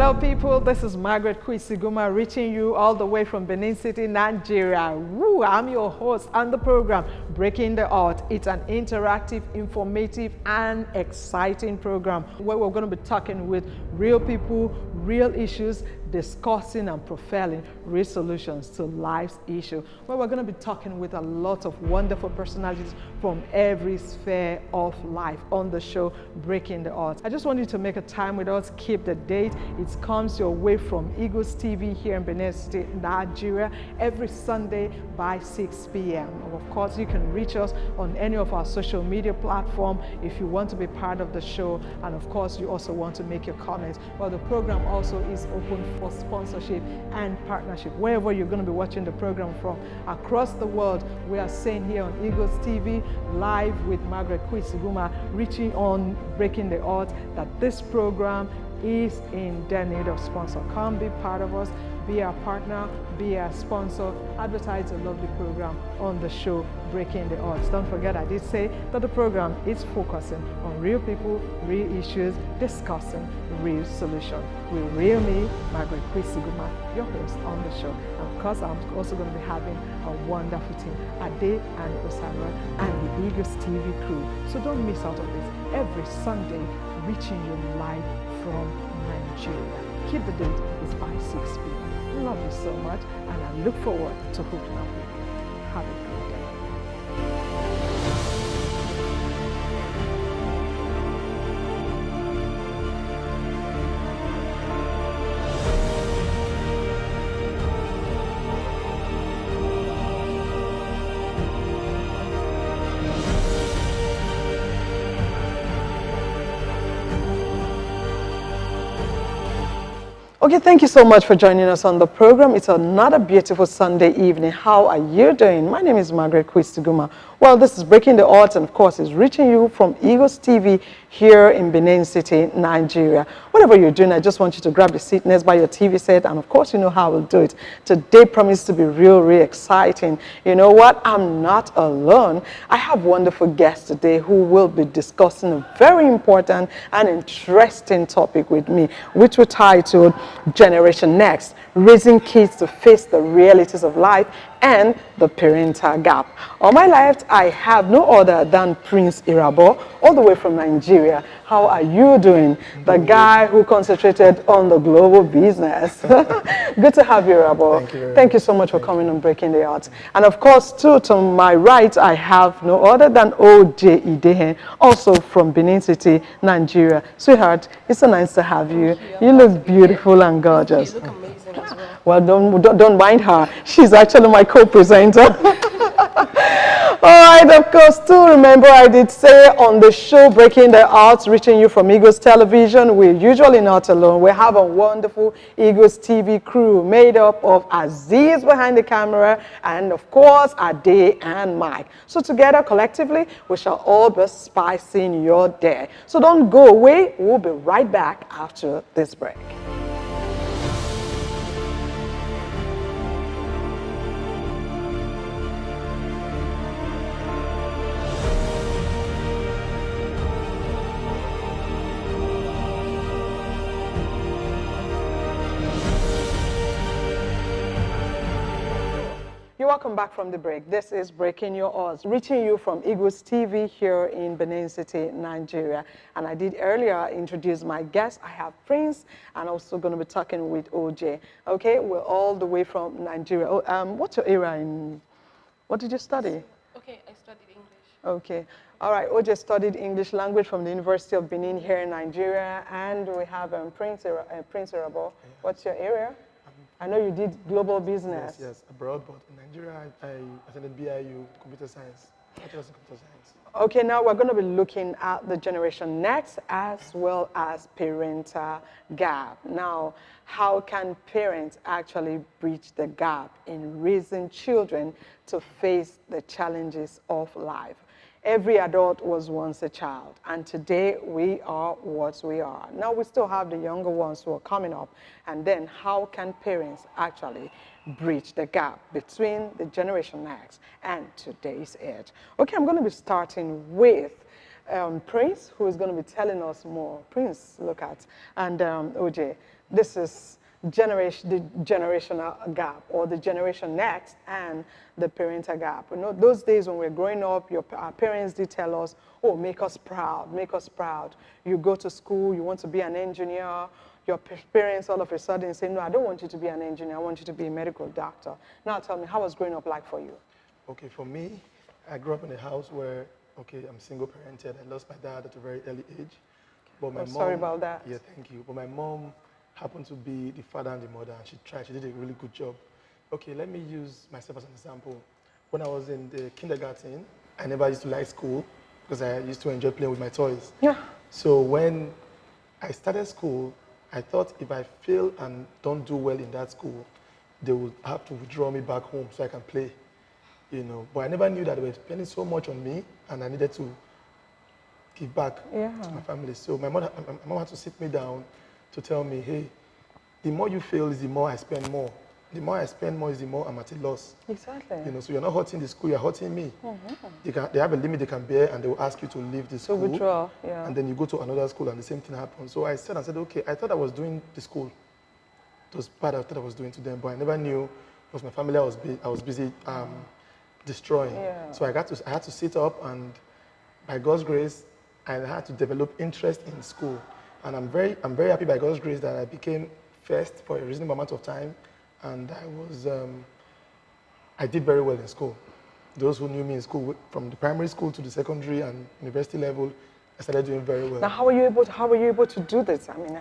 Well, people, this is Margaret Kwisiguma reaching you all the way from Benin City, Nigeria. Woo, I'm your host on the program, Breaking the Art. It's an interactive, informative, and exciting program where we're going to be talking with real people, real issues, discussing and profiling real solutions to life's issue, where we're going to be talking with a lot of wonderful personalities from every sphere of life on the show Breaking the Odds. I just want you to make a time with us. Keep the date. It comes your way from Eagles TV here in Benin City, Nigeria, every Sunday by 6 p.m. Of course, you can reach us on any of our social media platform if you want to be part of the show, and of course you also want to make your comments. Well, the program also is open for sponsorship and partnership. Wherever you're going to be watching the program from across the world, we are saying here on Eagles TV, live with Margaret Kwisiguma, reaching on Breaking the Odds, that this program is in their need of sponsor. Come be part of us, be our partner, be our sponsor, advertise a lovely program on the show Breaking the Odds. Don't forget, I did say that the program is focusing on real people, real issues, discussing real solutions. With real me, Margaret Kwisiguma, your host on the show. And of course, I'm also going to be having a wonderful team, Ade and Osama and the Eagles TV crew. So don't miss out on this every Sunday, reaching you live from Nigeria. Keep the date, it's by 6 p.m. Love you so much, and I look forward to hooking up with you. Have a great day. Okay, thank you so much for joining us on the program. It's another beautiful Sunday evening. How are you doing? My name is Margaret Kwisiguma. Well, this is Breaking the Odds, and of course, it's reaching you from Eagles TV here in Benin City, Nigeria. Whatever you're doing, I just want you to grab your seat next by your TV set, and of course, you know how we'll do it. Today promises to be really exciting. You know what? I'm not alone. I have wonderful guests today who will be discussing a very important and interesting topic with me, which we titled Generation Next, Raising Kids to Face the Realities of Life and the Parental Gap. On my left, I have no other than Prince Irabo, all the way from Nigeria. How are you doing? The guy who concentrated on the global business. Good to have you, Irabo. Thank you so much for coming on Breaking the Odds. And of course, too, to my right, I have no other than OJ Idehen, also from Benin City, Nigeria. Sweetheart, it's so nice to have you. You look beautiful and gorgeous. You look amazing as well. Well, don't mind her. She's actually my co-presenter. All right, of course, too, remember I did say on the show Breaking the Odds, reaching you from Eagles Television, we're usually not alone. We have a wonderful Eagles TV crew made up of Aziz behind the camera and, of course, Ade and Mike. So together, collectively, we shall all be spicing your day. So don't go away. We'll be right back after this break. Welcome back from the break. This is Breaking Your Odds, reaching you from Eagles TV here in Benin City, Nigeria. And I did earlier introduce my guest. I have Prince, and also going to be talking with OJ. Okay, we're all the way from Nigeria. What's your area in, what did you study? Okay, I studied English. Okay. All right, OJ studied English language from the University of Benin here in Nigeria. And we have Prince Irabo. What's your area? I know you did global business. Yes, abroad, but in Nigeria, I attended BIU, computer science, bachelor's in computer science. Okay, now we're going to be looking at the Generation Next as well as parental gap. Now, how can parents actually bridge the gap in raising children to face the challenges of life? Every adult was once a child, and today we are what we are. Now we still have the younger ones who are coming up, and then how can parents actually bridge the gap between the Generation Next and today's age? Okay, I'm going to be starting with Prince, who is going to be telling us more. Prince, look at, and OJ, this is the generational gap, or the generation next, and the parental gap. You know, those days when we're growing up, our parents did tell us, oh, make us proud, make us proud. You go to school, you want to be an engineer. Your parents all of a sudden say, no, I don't want you to be an engineer, I want you to be a medical doctor. Now tell me, how was growing up like for you? Okay, for me, I grew up in a house where, okay, I'm single parented. I lost my dad at a very early age. But my mom, sorry about that. Yeah, thank you. But my mom happened to be the father and the mother, and she did a really good job. Okay, let me use myself as an example. When I was in the kindergarten, I never used to like school because I used to enjoy playing with my toys. Yeah. So when I started school, I thought if I fail and don't do well in that school, they would have to withdraw me back home so I can play, you know. But I never knew that they were spending so much on me, and I needed to give back to my family. So my mom had to sit me down to tell me, hey, the more you fail is the more I spend more. The more I spend more is the more I'm at a loss. Exactly. You know, so you're not hurting the school, you're hurting me. They have a limit they can bear, and they will ask you to leave the school. To withdraw, yeah. And then you go to another school and the same thing happens. So I said, okay, I thought I was doing the school. It was part I thought I was doing to them, but I never knew because my family I was busy destroying. Yeah. So I had to sit up, and by God's grace, I had to develop interest in school. And I'm very happy by God's grace that I became first for a reasonable amount of time, and I did very well in school. Those who knew me in school, from the primary school to the secondary and university level, I started doing very well. Now, how were you able to do this? I mean,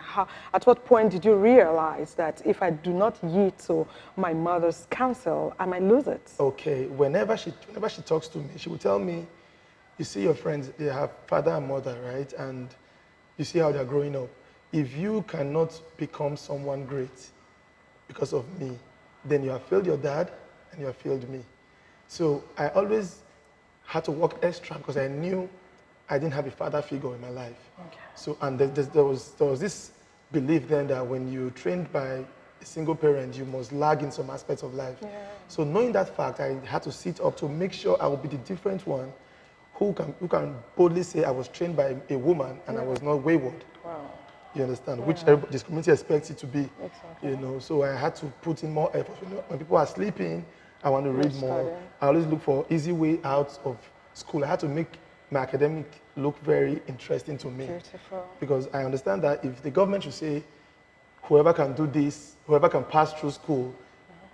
at what point did you realize that if I do not yield to my mother's counsel, I might lose it? Okay, whenever she talks to me, she will tell me, you see your friends, they have father and mother, right? And you see how they're growing up. If you cannot become someone great because of me, then you have failed your dad and you have failed me. So I always had to work extra because I knew I didn't have a father figure in my life. Okay. So, and there was this belief then that when you're trained by a single parent, you must lag in some aspects of life. Yeah. So knowing that fact, I had to sit up to make sure I would be the different one who can boldly say I was trained by a woman and I was not wayward. Wow. You understand? Which this community expects it to be. Exactly. You know, so I had to put in more effort. You know, when people are sleeping, I want to read more. I always look for easy way out of school. I had to make my academic look very interesting to me. Beautiful. Because I understand that if the government should say, whoever can do this, whoever can pass through school,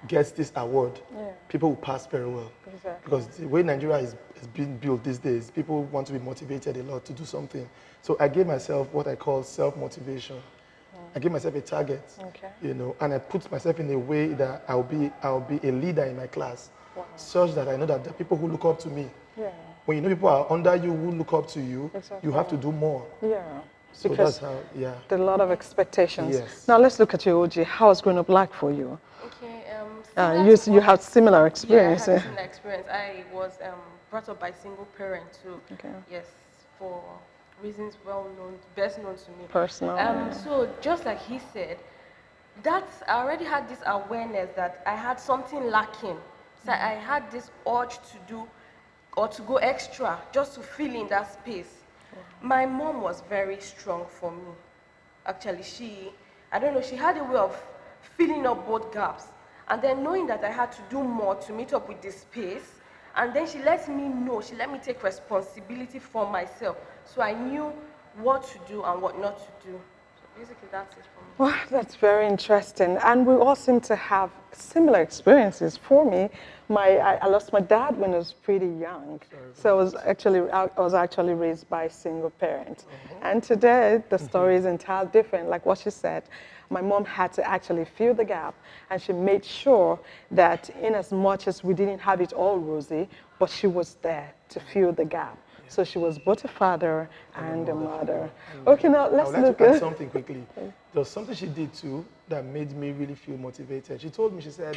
gets this award, people will pass very well. Exactly. Because the way Nigeria is being built these days, people want to be motivated a lot to do something. So I gave myself what I call self-motivation. I gave myself a target, you know, and I put myself in a way that I'll be a leader in my class, such that I know that there are people who look up to me. Yeah. When you know people are under you who look up to you, you have to do more. Yeah. So because that's how, there are a lot of expectations. Yes. Now let's look at you, OG. How has growing up like for you? Okay, you had similar experience. Yeah, I had similar experience. I was brought up by a single parent too. Okay. Yes, for reasons best known to me. Personal. So just like he said, I already had this awareness that I had something lacking. So I had this urge to do or to go extra just to fill in that space. My mom was very strong for me. Actually, she had a way of filling up both gaps. And then knowing that I had to do more to meet up with this space, and then she let me take responsibility for myself. So I knew what to do and what not to do. So basically that's it for me. Well, that's very interesting. And we all seem to have similar experiences. For me, I lost my dad when I was pretty young. So I was actually raised by a single parent. And today, the story is entirely different. Like what she said, my mom had to actually fill the gap, and she made sure that in as much as we didn't have it all rosy, but she was there to fill the gap. So she was both a father and a mother. Okay, now let's look at something quickly. There was something she did too that made me really feel motivated. She told me, she said,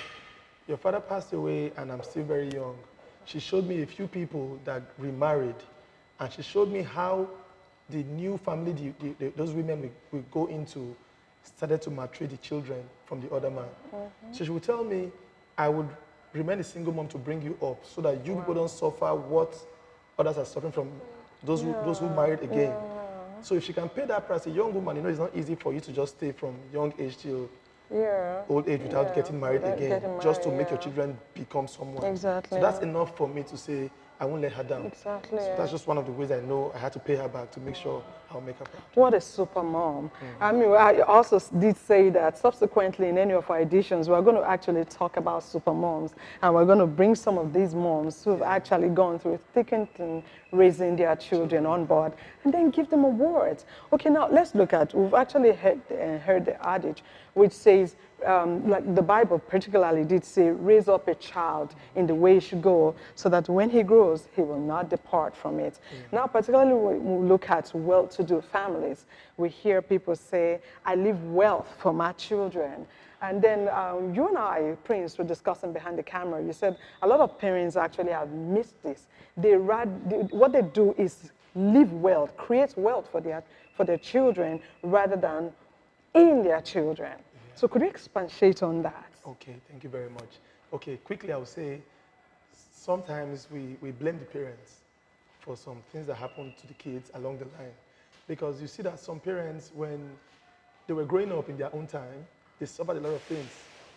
your father passed away and I'm still very young. She showed me a few people that remarried, and she showed me how the new family, those women we go into, started to maltreat the children from the other man. So she would tell me, I would remain a single mom to bring you up so that you people don't suffer what others are suffering from, those who married again. So if she can pay that price, a young woman, it's not easy for you to just stay from young age till old age without getting married again, just to make your children become someone. Exactly. So that's enough for me to say, I won't let her down. Exactly. So that's just one of the ways I know I had to pay her back to make sure I'll make her proud. What a super mom. I mean, I also did say that subsequently in any of our editions, we're going to actually talk about super moms. And we're going to bring some of these moms who've actually gone through thick and thin raising their children on board and then give them awards. Okay, now let's look at, we've actually heard the adage which says, like the Bible particularly did say, raise up a child in the way he should go so that when he grows, he will not depart from it. Now, particularly when we look at well-to-do families, we hear people say, I leave wealth for my children. And then you and I, Prince, were discussing behind the camera. You said a lot of parents actually have missed this. What they do is leave wealth, create wealth for their children rather than in their children. So could you expatiate on that? Okay, thank you very much. Okay, quickly I would say, sometimes we blame the parents for some things that happen to the kids along the line. Because you see that some parents, when they were growing up in their own time, they suffered a lot of things.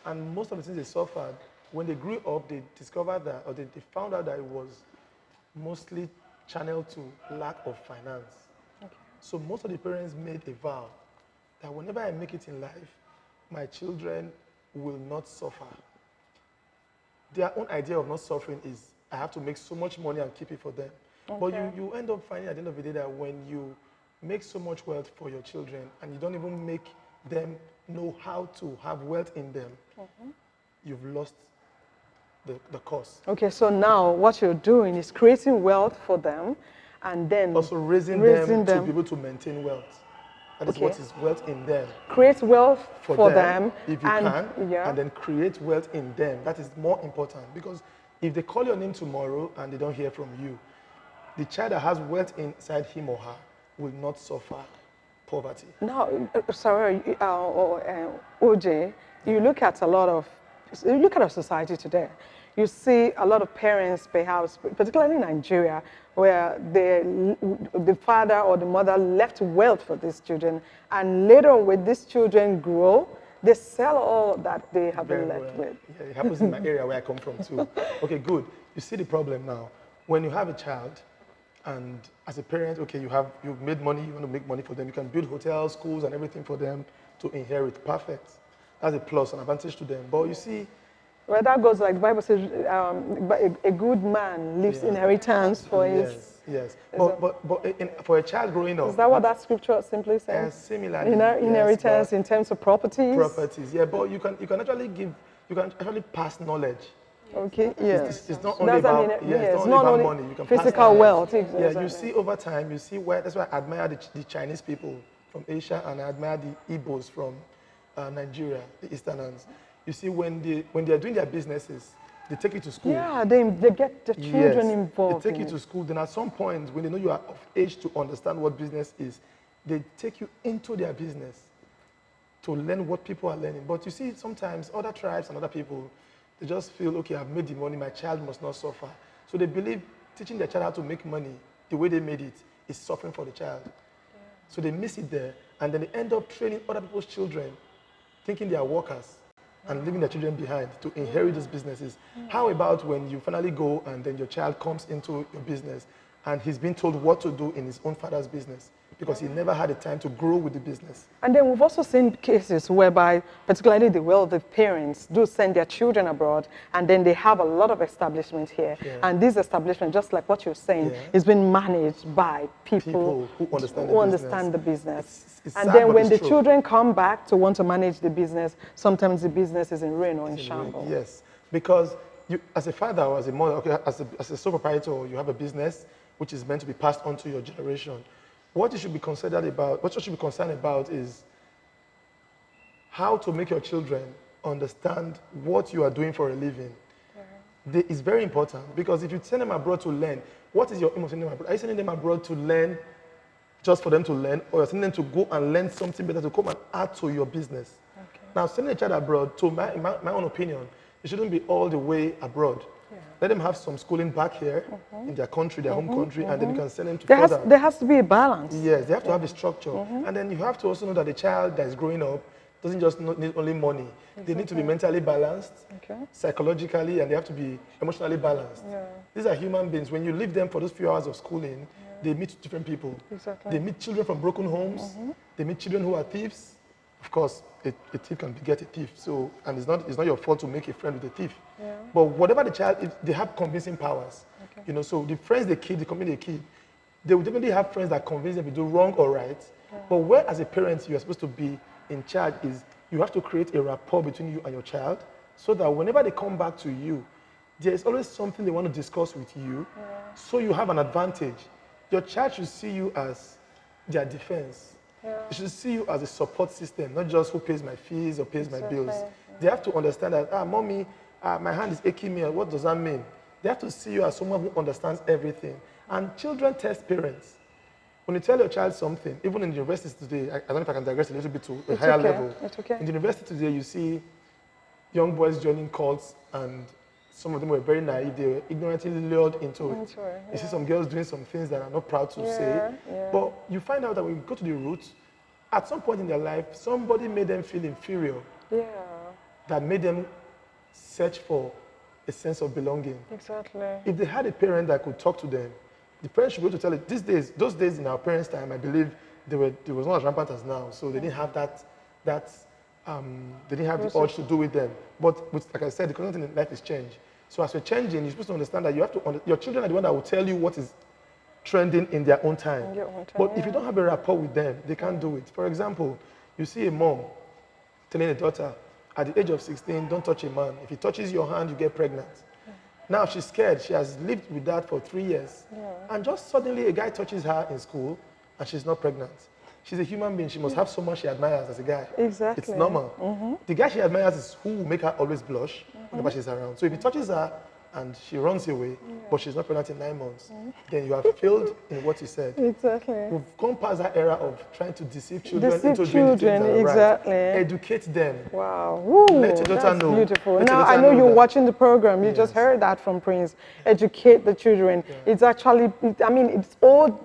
And most of the things they suffered, when they grew up, they discovered that, or they found out that it was mostly channeled to lack of finance. Okay. So most of the parents made a vow that whenever I make it in life, my children will not suffer. Their own idea of not suffering is, I have to make so much money and keep it for them. Okay. But you end up finding at the end of the day that when you make so much wealth for your children and you don't even make them know how to have wealth in them, you've lost the cause. Okay, so now what you're doing is creating wealth for them and then also raising them to be able to maintain wealth. That is what is wealth in them. Create wealth for them if you can, and then create wealth in them. That is more important, because if they call your name tomorrow and they don't hear from you, the child that has wealth inside him or her will not suffer poverty. Now, sorry, OJ, you look at our society today. You see a lot of parents, perhaps, particularly in Nigeria, where the father or the mother left wealth for these children, and later when these children grow, they sell all that they have been left with. Yeah, it happens in my area where I come from too. Okay, good. You see the problem now. When you have a child, and as a parent, okay, you've made money, you want to make money for them, you can build hotels, schools, and everything for them to inherit. Perfect. That's a plus, an advantage to them. But you see, well, that goes like the Bible says, a good man leaves inheritance for his... Yes, but for a child growing up... Is that what that scripture simply says? Similarly, inheritance in terms of properties? Properties, yeah, but you can actually pass knowledge. Okay, yes. It's not only about, it's not only about money. You can physical wealth. Yeah, you see over time, that's why I admire the Chinese people from Asia, and I admire the Igbos from Nigeria, the Easterners. You see, when they're doing their businesses, they take you to school. Yeah, they get the children involved. They take you to school. Then at some point, when they know you are of age to understand what business is, they take you into their business to learn what people are learning. But you see, sometimes other tribes and other people, they just feel, okay, I've made the money, my child must not suffer. So they believe teaching their child how to make money the way they made it is suffering for the child. Yeah. So they miss it there, and then they end up training other people's children, thinking they are workers, and leaving their children behind to inherit those businesses. How about when you finally go and then your child comes into your business and he's been told what to do in his own father's business because he never had the time to grow with the business? And then we've also seen cases whereby, particularly the wealthy parents do send their children abroad, and then they have a lot of establishments here. Yeah. And this establishment, just like what you're saying, is being managed by people who understand the business. It's and then when the children come back to want to manage the business, sometimes the business is in ruin or in shambles. Yes, because you, as a father or as a mother, okay, as a sole proprietor, you have a business which is meant to be passed on to your generation. What you should be concerned about is how to make your children understand what you are doing for a living. Yeah. It's very important, because if you send them abroad to learn, what is your aim of sending them abroad? Are you sending them abroad to learn just for them to learn, or you're sending them to go and learn something better to come and add to your business? Okay. Now, sending a child abroad, to my own opinion, it shouldn't be all the way abroad. Let them have some schooling back here in their country, their home country, and then you can send them to There has to be a balance. Yes, they have to have a structure. And then you have to also know that the child that is growing up doesn't just need only money. They need to be mentally balanced, psychologically, and they have to be emotionally balanced. These are human beings. When you leave them for those few hours of schooling, they meet different people. They meet children from broken homes. They meet children who are thieves. Of course, a thief can beget a thief. So, and it's not your fault to make a friend with a thief. But whatever the child, they have convincing powers. You know, so the friends they keep, the company they keep, they will definitely have friends that convince them to do wrong or right. But where, as a parent, you are supposed to be in charge is you have to create a rapport between you and your child, so that whenever they come back to you, there is always something they want to discuss with you. So you have an advantage. Your child should see you as their defense. They should see you as a support system, not just who pays my fees or pays my bills. They have to understand that, mommy, my hand is aching me. What does that mean? They have to see you as someone who understands everything. And children test parents. When you tell your child something, even in the universities today, I don't know if I can digress a little bit to a higher level. In the university today, you see young boys joining cults, and some of them were very naive. They were ignorantly lured into it. You see some girls doing some things that are not proud to say. But you find out that when you go to the roots, at some point in their life, somebody made them feel inferior. That made them search for a sense of belonging. If they had a parent that could talk to them, the parents should be able to tell it. Those days in our parents' time, I believe they was not as rampant as now, so they didn't have they didn't have the urge to do with them. But like I said, the content in life is change. So as you're changing, you're supposed to understand that you have to. Your children are the one that will tell you what is trending in their own time. But if you don't have a rapport with them, they can't do it. For example, you see a mom telling a daughter, at the age of 16, don't touch a man. If he touches your hand, you get pregnant. Now she's scared. She has lived with that for 3 years. And just suddenly a guy touches her in school and she's not pregnant. She's a human being. She must have someone she admires as a guy. It's normal. The guy she admires is who will make her always blush whenever she's around. So if he touches her and she runs away, but she's not pregnant in 9 months, then you have failed in what you said. We've gone past that era of trying to deceive children into doing things that are right. Educate them. Wow. Let your daughter know. Beautiful. Now I know you're watching the program. You just heard that from Prince. Educate the children. It's actually, I mean, it's old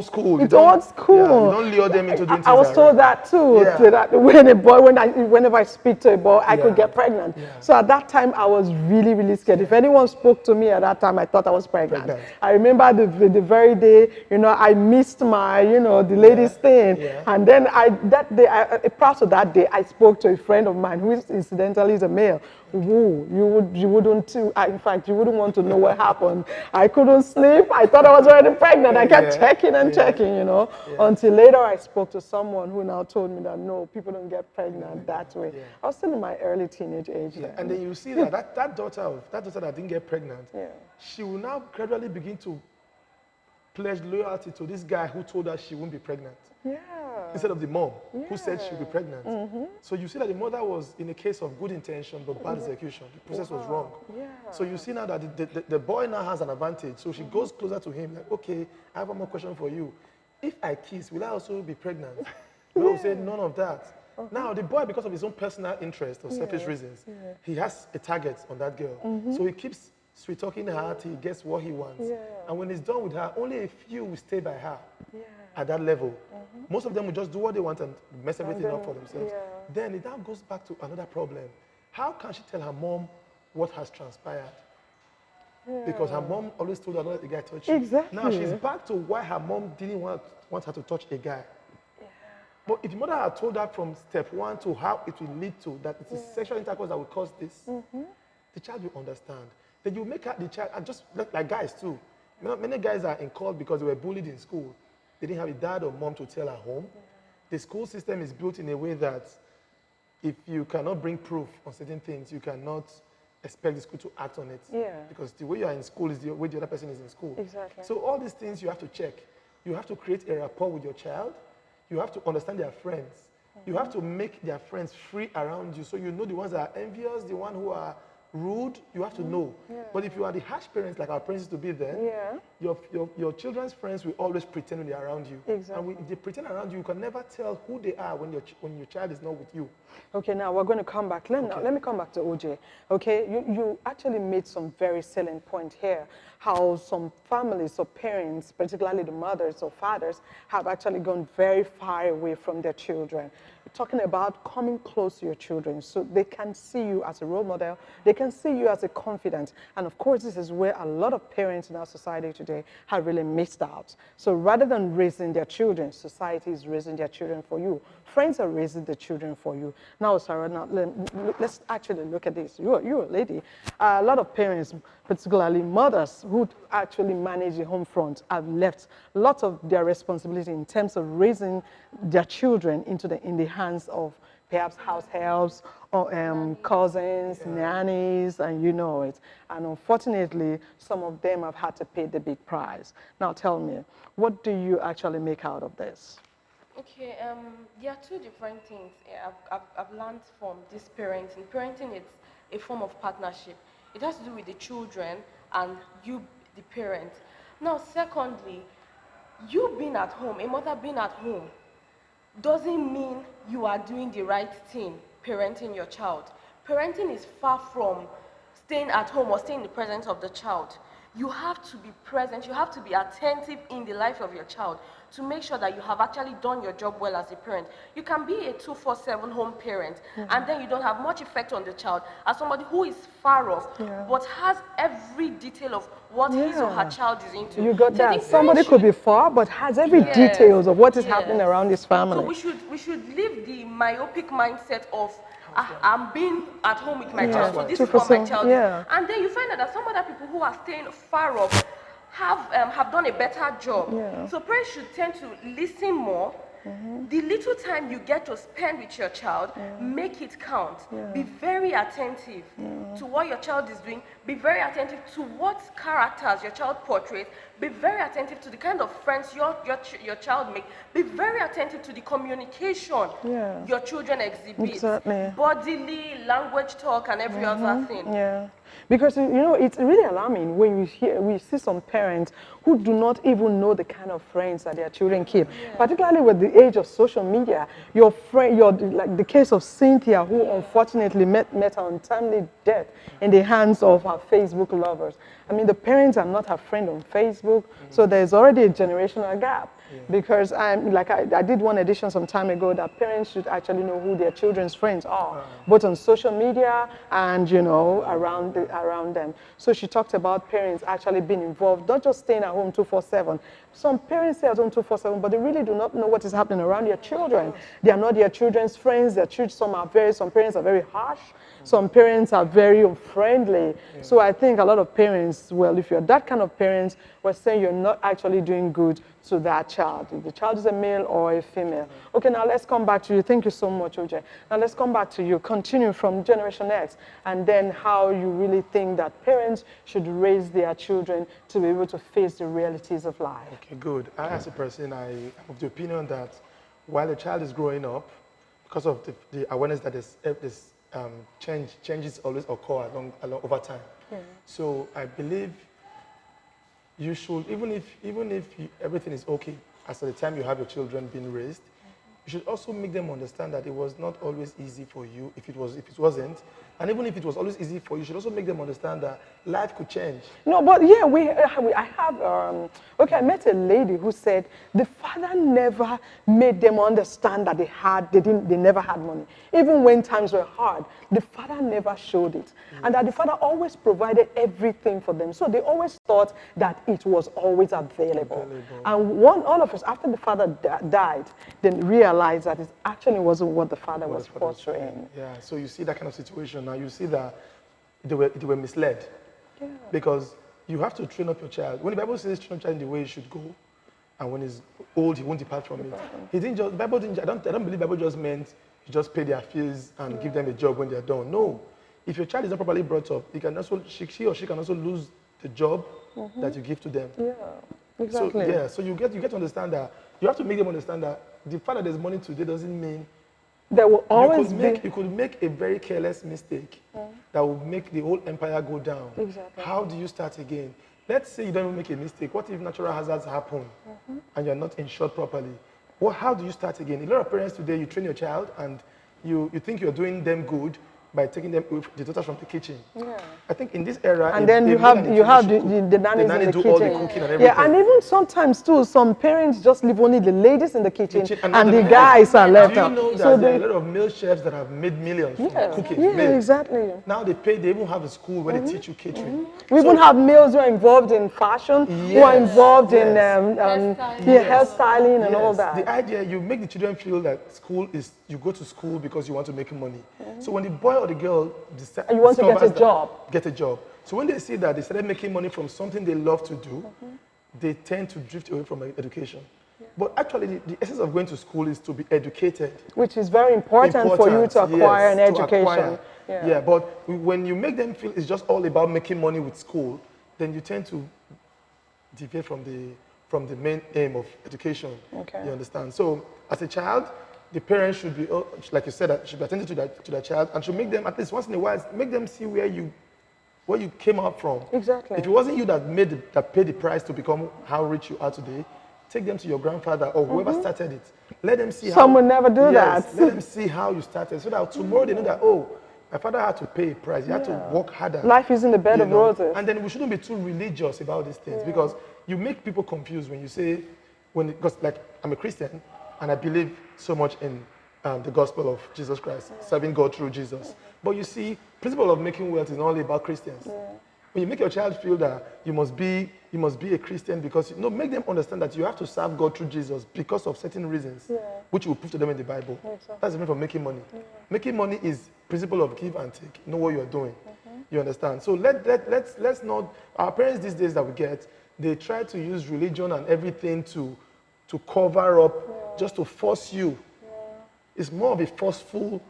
school. It's old school. You don't lure them into doing things. I was told that too. That whenever I speak to a boy, I could get pregnant. So at that time, I was really, really scared. If anyone spoke to me at that time, I thought I was pregnant. I remember the very day, I missed my, the ladies thing. And then prior to that day, I spoke to a friend of mine who is incidentally is a male. Woo, you wouldn't, in fact, you wouldn't want to know what happened. I couldn't sleep. I thought I was already pregnant. I kept checking and checking, until later I spoke to someone who now told me that no, people don't get pregnant that way. I was still in my early teenage age. And then you see that daughter that didn't get pregnant, she will now gradually begin to pledge loyalty to this guy who told her she won't be pregnant. Instead of the mom who said she'll be pregnant. So you see that the mother was in a case of good intention but bad execution. The process was wrong. So you see now that the boy now has an advantage. So she goes closer to him like, okay, I have one more question for you. If I kiss, will I also be pregnant? The girl said none of that. Now the boy, because of his own personal interest or selfish reasons, he has a target on that girl. So he keeps sweet talking her till he gets what he wants. And when he's done with her, only a few will stay by her at that level. Most of them will just do what they want and mess everything up for themselves. Then it now goes back to another problem. How can she tell her mom what has transpired? Because her mom always told her not let the guy touch you. Now she's back to why her mom didn't want her to touch a guy. But if the mother had told her from step one to how it will lead to, that it is sexual intercourse that will cause this, the child will understand. Then you make the child, and just like guys too. Many guys are in court because they were bullied in school. They didn't have a dad or mom to tell at home. The school system is built in a way that if you cannot bring proof on certain things, you cannot expect the school to act on it. Because the way you are in school is the way the other person is in school. So all these things you have to check. You have to create a rapport with your child. You have to understand their friends. You have to make their friends free around you, so you know the ones that are envious, the ones who are rude, you have to know. But if you are the harsh parents, like our parents used to be then, your children's friends will always pretend when they're around you. Exactly. And if they pretend around you, you can never tell who they are when your child is not with you. Okay, now we're going to come back. Let me come back to OJ. Okay, you actually made some very salient point here. How some families or parents, particularly the mothers or fathers, have actually gone very far away from their children. You're talking about coming close to your children so they can see you as a role model, they can see you as a confidant. And of course, this is where a lot of parents in our society today have really missed out. So rather than raising their children, society is raising their children for you. Friends are raising the children for you. Now, Sarah, let's actually look at this. You're a lady. A lot of parents, particularly mothers, who actually manage the home front, have left lots of their responsibility in terms of raising their children in the hands of perhaps house helps or cousins, nannies, and you know it. And unfortunately, some of them have had to pay the big price. Now, tell me, what do you actually make out of this? Okay, there are two different things I've learned from this parenting. Parenting is a form of partnership. It has to do with the children and you, the parent. Now, secondly, you being at home, a mother being at home, doesn't mean you are doing the right thing, parenting your child. Parenting is far from staying at home or staying in the presence of the child. You have to be present, you have to be attentive in the life of your child to make sure that you have actually done your job well as a parent. You can be a 24/7 home parent and then you don't have much effect on the child as somebody who is far off but has every detail of what his or her child is into. You got So I that. think Somebody parents could be far but has every details of what is happening around his family. So we should leave the myopic mindset of I'm being at home with my child, so this is what my child is. And then you find out that some other people who are staying far off have done a better job. So parents should tend to listen more. The little time you get to spend with your child, make it count. Be very attentive to what your child is doing. Be very attentive to what characters your child portrays. Be very attentive to the kind of friends your child makes. Be very attentive to the communication your children exhibit. Bodily, language talk, and every other thing. Because, you know, it's really alarming when we see some parents who do not even know the kind of friends that their children keep. Particularly with the age of social media. Your friend, like the case of Cynthia, who unfortunately met her untimely death in the hands of her Facebook lovers. I mean, the parents are not her friend on Facebook, so there's already a generational gap. Because I did one edition some time ago that parents should actually know who their children's friends are, both on social media and, you know, around them. So she talked about parents actually being involved, not just staying at home 24/7. Some parents stay at home 24/7, but they really do not know what is happening around their children. They are not their children's friends. Some parents are very harsh. Some parents are very unfriendly. So I think a lot of parents, well, if you're that kind of parents, we're saying you're not actually doing good to that child. If the child is a male or a female. Okay, now let's come back to you. Thank you so much, OJ. Now let's come back to you. Continue from Generation X, and then how you really think that parents should raise their children to be able to face the realities of life. Okay, good. I, as a person, I'm of the opinion that while the child is growing up, because of the awareness that this changes always occur over time. So I believe you should, even if everything is okay, as at the time you have your children being raised, you should also make them understand that it was not always easy for you if it wasn't. And even if it was always easy for you, you should also make them understand that life could change. No, but yeah, I met a lady who said the father never made them understand that they never had money. Even when times were hard, the father never showed it. And that the father always provided everything for them. So they always thought that it was always available. And all of us, after the father died, then realized that it actually wasn't what the father was portraying. Yeah, so you see that kind of situation. Now you see that they were misled. Because you have to train up your child. When the Bible says train up your child in the way he should go, and when he's old, he won't depart from it. I don't believe the Bible just meant you just pay their fees and give them a job when they're done. No. If your child is not properly brought up, she or she can also lose the job that you give to them. Yeah, exactly. So you get to understand that you have to make them understand that the fact that there's money today doesn't mean There will always You could make a very careless mistake that will make the whole empire go down. Exactly. How do you start again? Let's say you don't even make a mistake. What if natural hazards happen and you're not insured properly? Well, how do you start again? A lot of parents today, you train your child and you think you're doing them good by taking them with the daughters from the kitchen. Yeah. I think in this era, and then you have the nannies in the do kitchen. all the cooking and everything. Yeah, and even sometimes too, some parents just leave only the ladies in the kitchen and the men. guys are left Do you out. know that So there are a lot of male chefs that have made millions from cooking? Yeah, male. exactly. Now they even have a school where they teach you catering. We even have males who are involved in fashion, who are involved in hairstyling and all that. The idea, you make the children feel that school is, you go to school because you want to make money. So when the boy or the girl you want to get a job. Get a job. So when they see that they started making money from something they love to do, they tend to drift away from education. But actually, the essence of going to school is to be educated. Which is very important for you to acquire an education. Yeah, but when you make them feel it's just all about making money with school, then you tend to deviate from the main aim of education. Okay. You understand? So as a child, the parents should be, like you said, should be attentive to their child and should make them, at least once in a while, make them see where you came out from. Exactly. If it wasn't you that paid the price to become how rich you are today, take them to your grandfather or whoever started it. Let them see Some will never do that. Let them see how you started so that tomorrow they know that, oh, my father had to pay a price. He had to work harder. Life isn't a bed of roses. And then we shouldn't be too religious about these things because you make people confused when you say, because like I'm a Christian and I believe so much in the gospel of Jesus Christ, serving God through Jesus. But you see, principle of making wealth is not only about Christians. When you make your child feel that you must be a Christian because, make them understand that you have to serve God through Jesus because of certain reasons, which you will prove to them in the Bible. Exactly. That's different from making money. Making money is principle of give and take. Know what you are doing. You understand? So let's not, our parents these days that we get, they try to use religion and everything to cover up, just to force you. It's more of a forceful,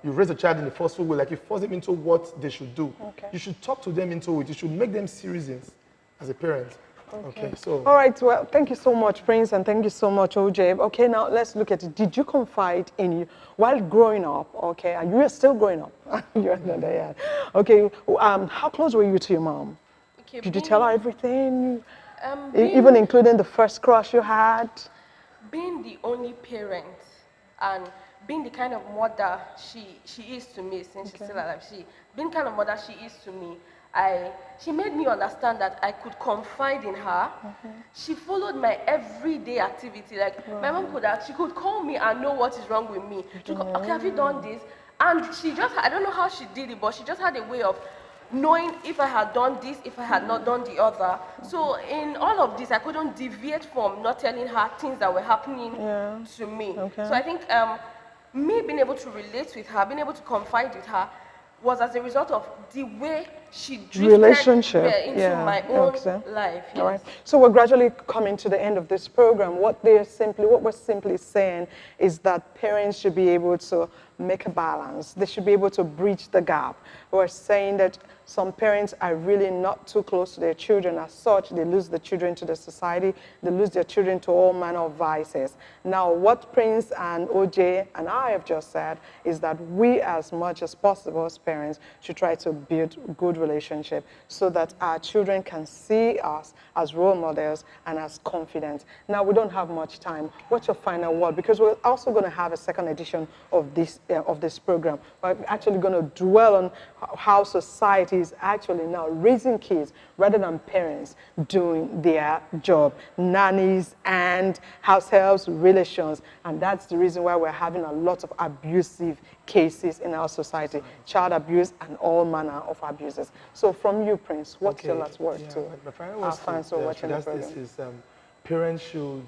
you raise a child in a forceful way, like you force them into what they should do. Okay. You should talk to them into it. You should make them citizens as a parent. Okay, so. All right, well, thank you so much, Prince, and thank you so much, OJ. Okay, now let's look at it. Did you confide in you while growing up, okay, and you are still growing up? You're not there yet. Okay, how close were you to your mom? Okay, did you tell her everything? Even including the first crush you had? Being the only parent and being the kind of mother she is to me since she's still alive, being the kind of mother she is to me, she made me understand that I could confide in her. She followed my everyday activity. Like my mom she could call me and know what is wrong with me. Okay, have you done this? And she just, I don't know how she did it, but she just had a way of knowing if I had done this, if I had not done the other. So in all of this, I couldn't deviate from not telling her things that were happening to me. So I think me being able to relate with her, being able to confide with her, was as a result of the way she drifted into my own life. All right. So we're gradually coming to the end of this program. What we're simply saying is that parents should be able to make a balance. They should be able to bridge the gap. We're saying that some parents are really not too close to their children. As such, they lose the children to the society. They lose their children to all manner of vices. Now, what Prince and OJ and I have just said is that we, as much as possible as parents, should try to build good relationship so that our children can see us as role models and as confident. Now, we don't have much time. What's your final word? Because we're also going to have a second edition of this program. We're actually going to dwell on how society is actually now raising kids rather than parents doing their job, nannies and house helps, relations, and that's the reason why we're having a lot of abusive cases in our society, child abuse and all manner of abuses. So from you, Prince, what's your last word to our fans who are watching the program? Parents should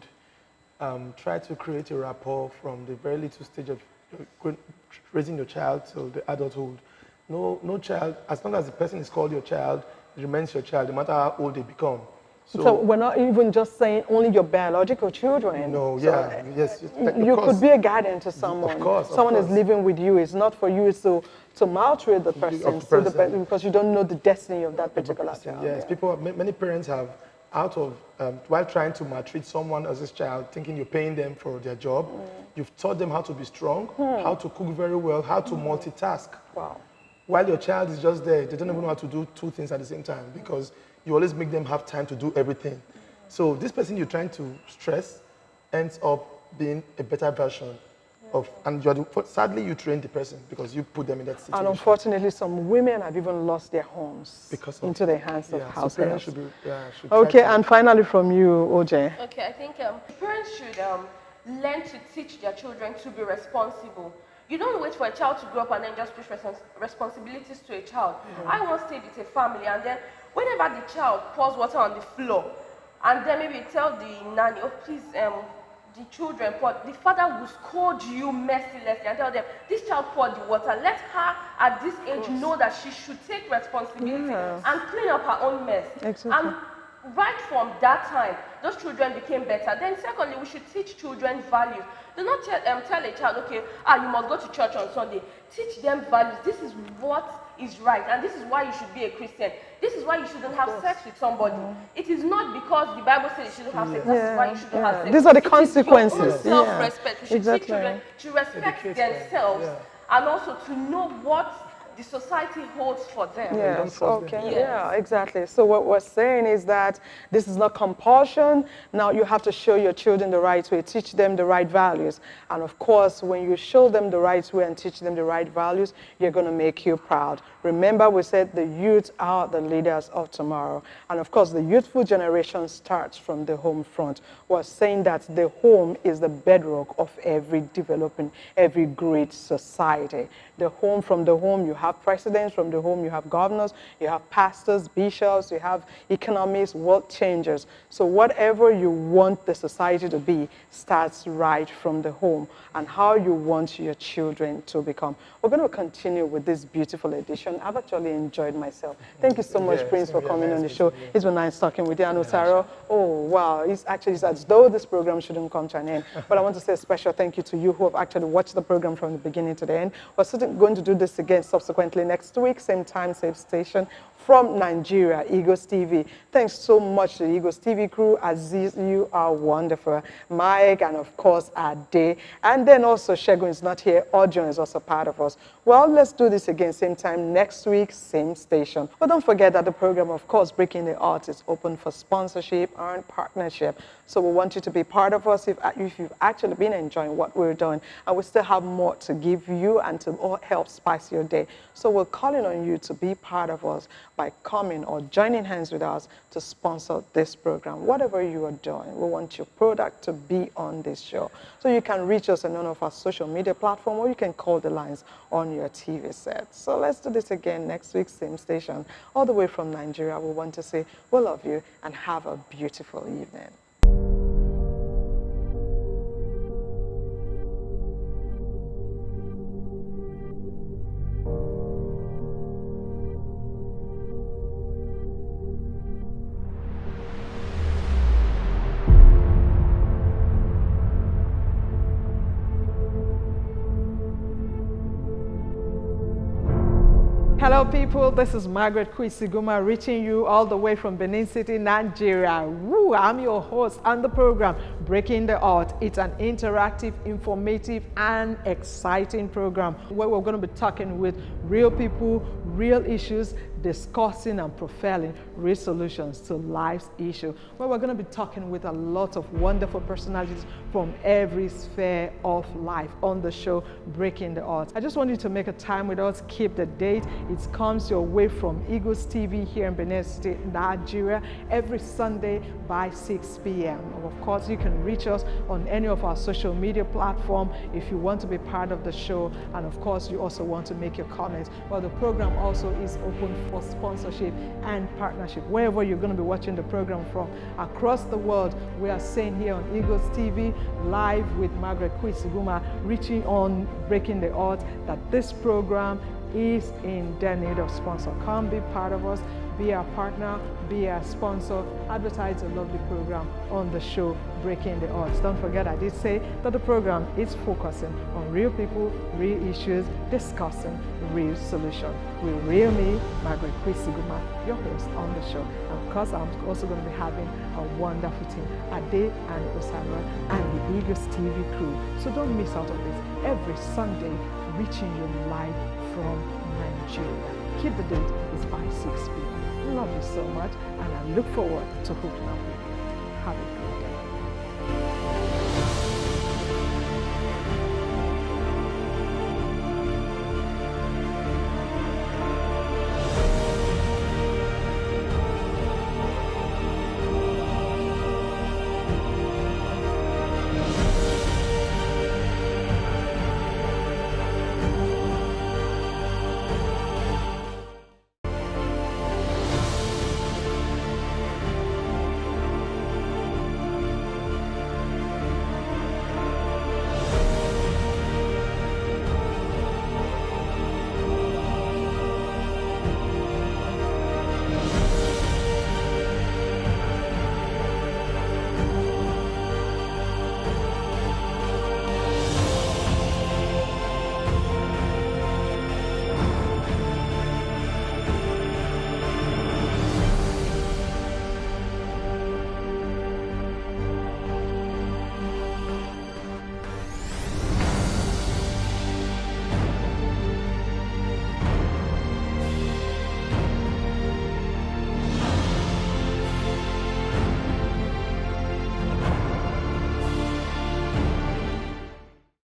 try to create a rapport from the very little stage of raising your child till the adulthood. No child, as long as the person is called your child, it remains your child, no matter how old they become. So we're not even just saying only your biological children. No, yes. You could be a guardian to someone. Of course. Someone is living with you. It's not for you to maltreat the person, because you don't know the destiny of that particular child. Yes, many parents have out of, while trying to maltreat someone else's child, thinking you're paying them for their job, you've taught them how to be strong, how to cook very well, how to multitask. Wow. While your child is just there, they don't even know how to do two things at the same time because you always make them have time to do everything. So this person you're trying to stress ends up being a better version of, and sadly you train the person because you put them in that situation. And unfortunately, some women have even lost their homes into the hands of house so helps. should Okay, and finally from you, OJ. Okay, I think parents should learn to teach their children to be responsible. You don't wait for a child to grow up and then just push responsibilities to a child. I once stayed with a family, and then whenever the child pours water on the floor, and then maybe tell the nanny, oh please, the children poured, the father will scold you mercilessly and tell them, this child poured the water. Let her at this age know that she should take responsibility and clean up her own mess. Exactly. And right from that time, those children became better. Then secondly, we should teach children values. Do not tell a child, okay, you must go to church on Sunday. Teach them values. This is what is right, and this is why you should be a Christian. This is why you shouldn't have sex with somebody. It is not because the Bible says you shouldn't have sex. This is why you shouldn't have sex. These are the consequences. Self-respect. We should teach children to respect themselves and also to know what the society holds for them. Yes, okay, yeah, exactly. So what we're saying is that this is not compulsion. Now you have to show your children the right way, teach them the right values. And of course, when you show them the right way and teach them the right values, you're going to make you proud. Remember, we said the youth are the leaders of tomorrow. And of course, the youthful generation starts from the home front. We're saying that the home is the bedrock of every developing, every great society. The home, from the home, you have presidents. From the home, you have governors, you have pastors, bishops, you have economists, world changers. So whatever you want the society to be starts right from the home, and how you want your children to become. We're going to continue with this beautiful edition. I've actually enjoyed myself. Thank you so much, Prince, for coming on the show. It's been nice talking with you. And Osaro, oh, wow, it's as though this program shouldn't come to an end. But I want to say a special thank you to you who have actually watched the program from the beginning to the end. We're still going to do this again subsequently next week, same time, same station. From Nigeria, Eagles TV. Thanks so much to the Eagles TV crew. Aziz, you are wonderful. Mike, and of course, Ade. And then also, Shegun is not here. Audio is also part of us. Well, let's do this again, same time next week, same station. But don't forget that the program, of course, Breaking the Odds, is open for sponsorship and partnership. So we want you to be part of us if you've actually been enjoying what we're doing. And we still have more to give you and to help spice your day. So we're calling on you to be part of us by coming or joining hands with us to sponsor this program. Whatever you are doing, we want your product to be on this show. So you can reach us on one of our social media platforms, or you can call the lines on your TV set. So let's do this again next week, same station. All the way from Nigeria, we want to say we love you and have a beautiful evening. Hello people, this is Margaret Kwisiguma reaching you all the way from Benin City, Nigeria. Woo, I'm your host on the program, Breaking the Odds. It's an interactive, informative, and exciting program where we're going to be talking with real people, real issues, discussing and profiling real solutions to life's issue, where we're going to be talking with a lot of wonderful personalities from every sphere of life on the show, Breaking the Odds. I just want you to make a time with us, keep the date. It comes your way from Eagles TV here in Benin City, Nigeria, every Sunday by 6 p.m. Of course, you can reach us on any of our social media platforms if you want to be part of the show, and of course, you also want to make your comments. Well, the program also is open for sponsorship and partnership. Wherever you're going to be watching the program from across the world, we are saying here on Eagles TV, live with Margaret Kwisiguma, reaching on Breaking the Odds, that this program is in their need of sponsor. Come be part of us. be our partner, be our sponsor, advertise a lovely program on the show, Breaking the Odds. Don't forget, I did say that the program is focusing on real people, real issues, discussing real solutions. With real me, Margaret Kwisiguma, your host on the show. And of course, I'm also going to be having a wonderful team, Ade and Osama and the Eagles TV crew. So don't miss out on this every Sunday, reaching you live from Nigeria. Keep the date, it's by 6 p.m. Love you so much, and I look forward to hooking up with you. Have a great day.